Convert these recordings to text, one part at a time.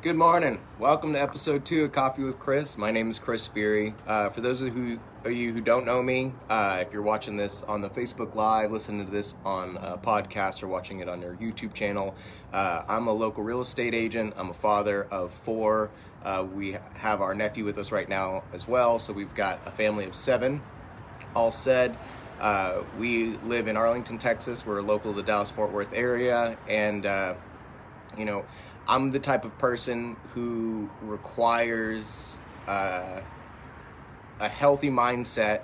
Good morning. Welcome to episode 2 of Coffee with Chris. My name is Chris Speary. For those of you who don't know me, if you're watching this on the Facebook Live, listening to this on a podcast, or watching it on your YouTube channel, I'm a local real estate agent. I'm a father of 4. We have our nephew with us right now as well, so we've got a family of 7. All said, we live in Arlington, Texas. We're local to the Dallas-Fort Worth area, and I'm the type of person who requires a healthy mindset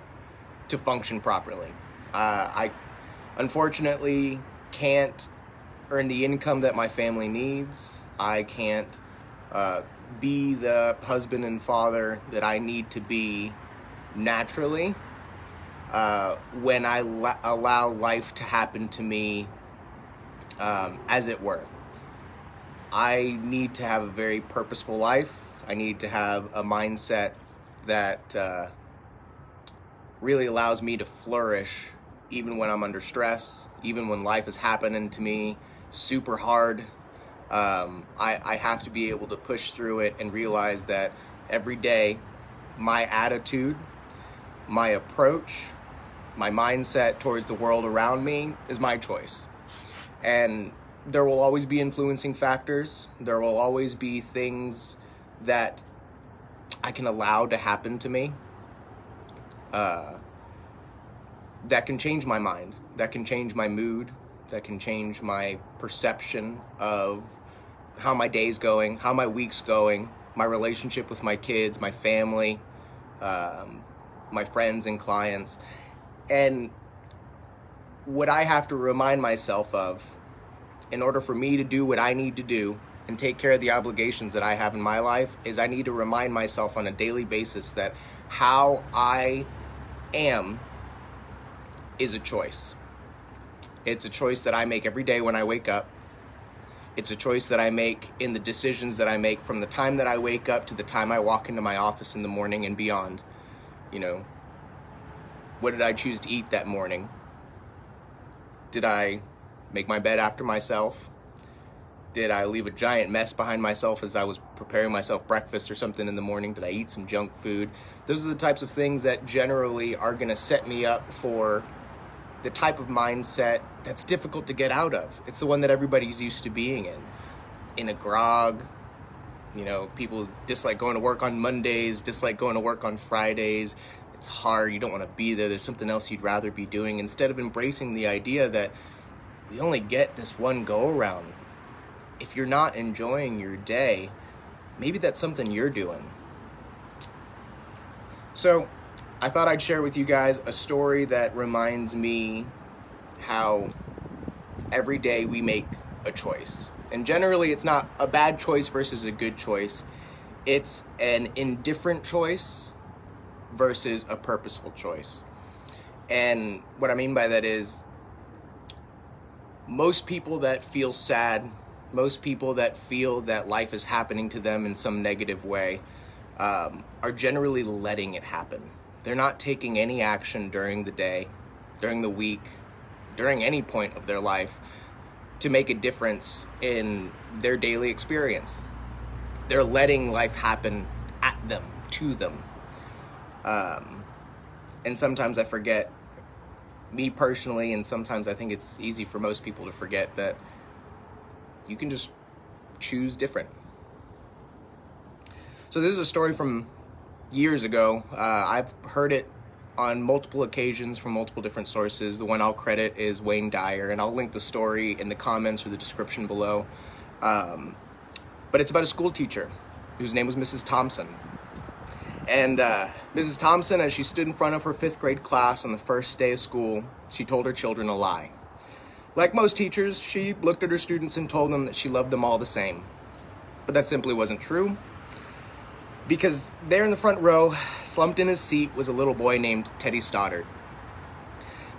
to function properly. I unfortunately can't earn the income that my family needs. I can't be the husband and father that I need to be naturally when I allow life to happen to me, as it were. I need to have a very purposeful life. I need to have a mindset that really allows me to flourish even when I'm under stress, even when life is happening to me super hard. I have to be able to push through it and realize that every day my attitude, my approach, my mindset towards the world around me is my choice. And there will always be influencing factors. There will always be things that I can allow to happen to me that can change my mind, that can change my mood, that can change my perception of how my day's going, how my week's going, my relationship with my kids, my family, my friends and clients. And what I have to remind myself of, in order for me to do what I need to do and take care of the obligations that I have in my life, is I need to remind myself on a daily basis that how I am is a choice. It's a choice that I make every day when I wake up. It's a choice that I make in the decisions that I make from the time that I wake up to the time I walk into my office in the morning and beyond. What did I choose to eat that morning? Did I make my bed after myself? Did I leave a giant mess behind myself as I was preparing myself breakfast or something in the morning? Did I eat some junk food? Those are the types of things that generally are going to set me up for the type of mindset that's difficult to get out of. It's the one that everybody's used to being in a grog. People dislike going to work on Mondays, dislike going to work on Fridays. It's hard. You don't want to be there. There's something else you'd rather be doing, instead of embracing the idea that we only get this one go around. If you're not enjoying your day, maybe that's something you're doing. So I thought I'd share with you guys a story that reminds me how every day we make a choice. And generally it's not a bad choice versus a good choice. It's an indifferent choice versus a purposeful choice. And what I mean by that is, most people that feel sad, most people that feel that life is happening to them in some negative way, are generally letting it happen. They're not taking any action during the day, during the week, during any point of their life to make a difference in their daily experience. They're letting life happen at them, to them. And sometimes I forget, me personally, and sometimes I think it's easy for most people to forget, that you can just choose different. So this is a story from years ago. I've heard it on multiple occasions from multiple different sources. The one I'll credit is Wayne Dyer, and I'll link the story in the comments or the description below. But it's about a school teacher whose name was Mrs. Thompson. And Mrs. Thompson, as she stood in front of her 5th grade class on the first day of school, she told her children a lie. Like most teachers, she looked at her students and told them that she loved them all the same. But that simply wasn't true, because there in the front row, slumped in his seat, was a little boy named Teddy Stoddard.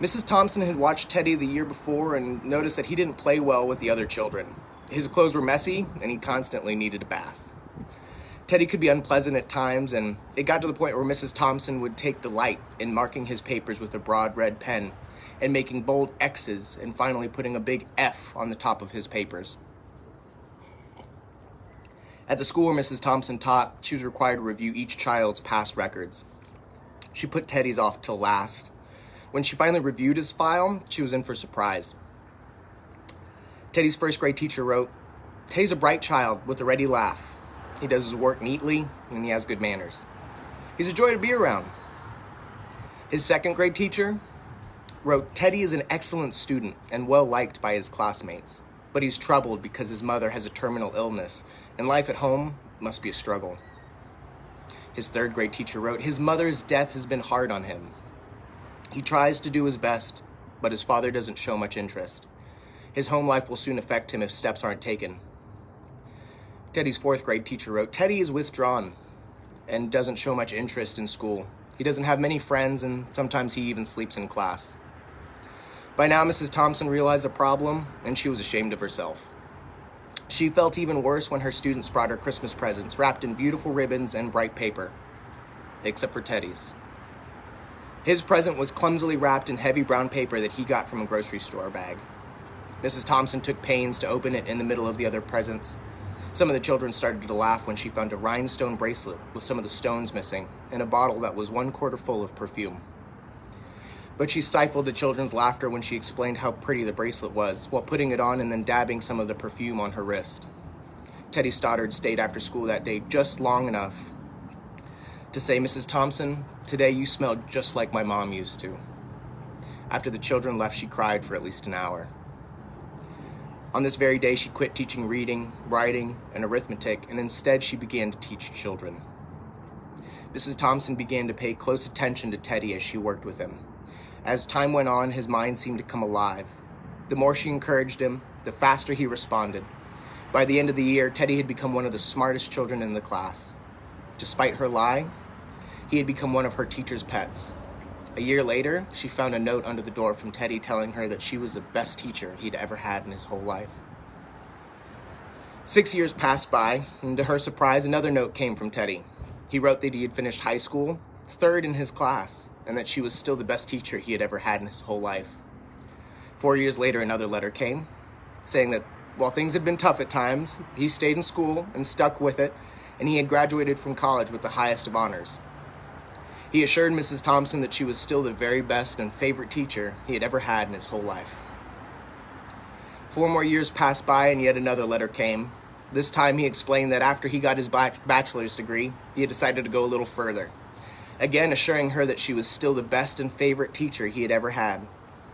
Mrs. Thompson had watched Teddy the year before and noticed that he didn't play well with the other children. His clothes were messy, and he constantly needed a bath. Teddy could be unpleasant at times, and it got to the point where Mrs. Thompson would take delight in marking his papers with a broad red pen and making bold X's and finally putting a big F on the top of his papers. At the school where Mrs. Thompson taught, she was required to review each child's past records. She put Teddy's off till last. When she finally reviewed his file, she was in for a surprise. Teddy's first grade teacher wrote, "Teddy's a bright child with a ready laugh. He does his work neatly and he has good manners. He's a joy to be around." His second grade teacher wrote, "Teddy is an excellent student and well liked by his classmates, but he's troubled because his mother has a terminal illness and life at home must be a struggle." His third grade teacher wrote, "His mother's death has been hard on him. He tries to do his best, but his father doesn't show much interest. His home life will soon affect him if steps aren't taken." Teddy's fourth grade teacher wrote, "Teddy is withdrawn and doesn't show much interest in school. He doesn't have many friends and sometimes he even sleeps in class." By now, Mrs. Thompson realized the problem and she was ashamed of herself. She felt even worse when her students brought her Christmas presents wrapped in beautiful ribbons and bright paper, except for Teddy's. His present was clumsily wrapped in heavy brown paper that he got from a grocery store bag. Mrs. Thompson took pains to open it in the middle of the other presents. Some of the children started to laugh when she found a rhinestone bracelet with some of the stones missing and a bottle that was 1/4 full of perfume. But she stifled the children's laughter when she explained how pretty the bracelet was while putting it on and then dabbing some of the perfume on her wrist. Teddy Stoddard stayed after school that day just long enough to say, "Mrs. Thompson, today you smell just like my mom used to." After the children left, she cried for at least an hour. On this very day, she quit teaching reading, writing, and arithmetic, and instead she began to teach children. Mrs. Thompson began to pay close attention to Teddy as she worked with him. As time went on, his mind seemed to come alive. The more she encouraged him, the faster he responded. By the end of the year, Teddy had become one of the smartest children in the class. Despite her lie, he had become one of her teacher's pets. A year later, she found a note under the door from Teddy telling her that she was the best teacher he'd ever had in his whole life. 6 years passed by, and to her surprise, another note came from Teddy. He wrote that he had finished high school, third in his class, and that she was still the best teacher he had ever had in his whole life. 4 years later, another letter came, saying that while things had been tough at times, he stayed in school and stuck with it, and he had graduated from college with the highest of honors. He assured Mrs. Thompson that she was still the very best and favorite teacher he had ever had in his whole life. 4 more years passed by and yet another letter came. This time he explained that after he got his bachelor's degree, he had decided to go a little further. Again, assuring her that she was still the best and favorite teacher he had ever had.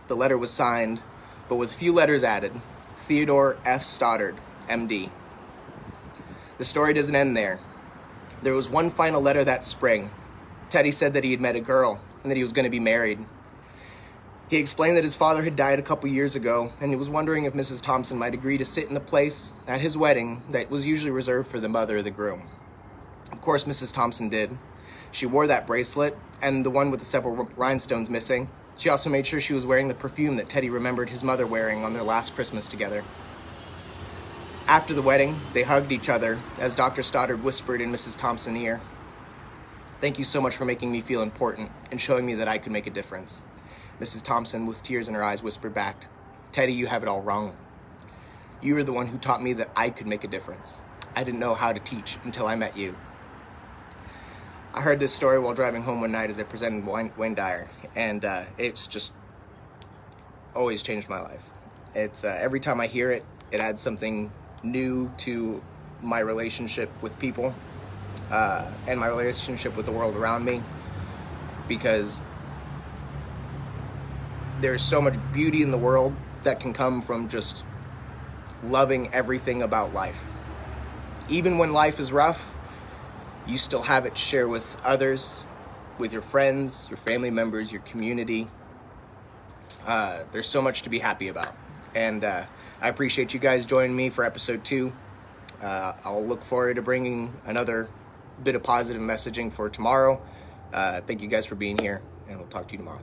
The letter was signed, but with few letters added, Theodore F. Stoddard, MD. The story doesn't end there. There was one final letter that spring. Teddy said that he had met a girl and that he was going to be married. He explained that his father had died a couple years ago, and he was wondering if Mrs. Thompson might agree to sit in the place at his wedding that was usually reserved for the mother of the groom. Of course, Mrs. Thompson did. She wore that bracelet and the one with the several rhinestones missing. She also made sure she was wearing the perfume that Teddy remembered his mother wearing on their last Christmas together. After the wedding, they hugged each other as Dr. Stoddard whispered in Mrs. Thompson's ear, "Thank you so much for making me feel important and showing me that I could make a difference." Mrs. Thompson, with tears in her eyes, whispered back, "Teddy, you have it all wrong. You were the one who taught me that I could make a difference. I didn't know how to teach until I met you." I heard this story while driving home one night as I presented Wayne Dyer, and it's just always changed my life. It's every time I hear it, it adds something new to my relationship with people and my relationship with the world around me, because there's so much beauty in the world that can come from just loving everything about life. Even when life is rough, you still have it to share with others, with your friends, your family members, your community. There's so much to be happy about. And I appreciate you guys joining me for episode 2. I'll look forward to bringing another bit of positive messaging for tomorrow. Thank you guys for being here, and we'll talk to you tomorrow.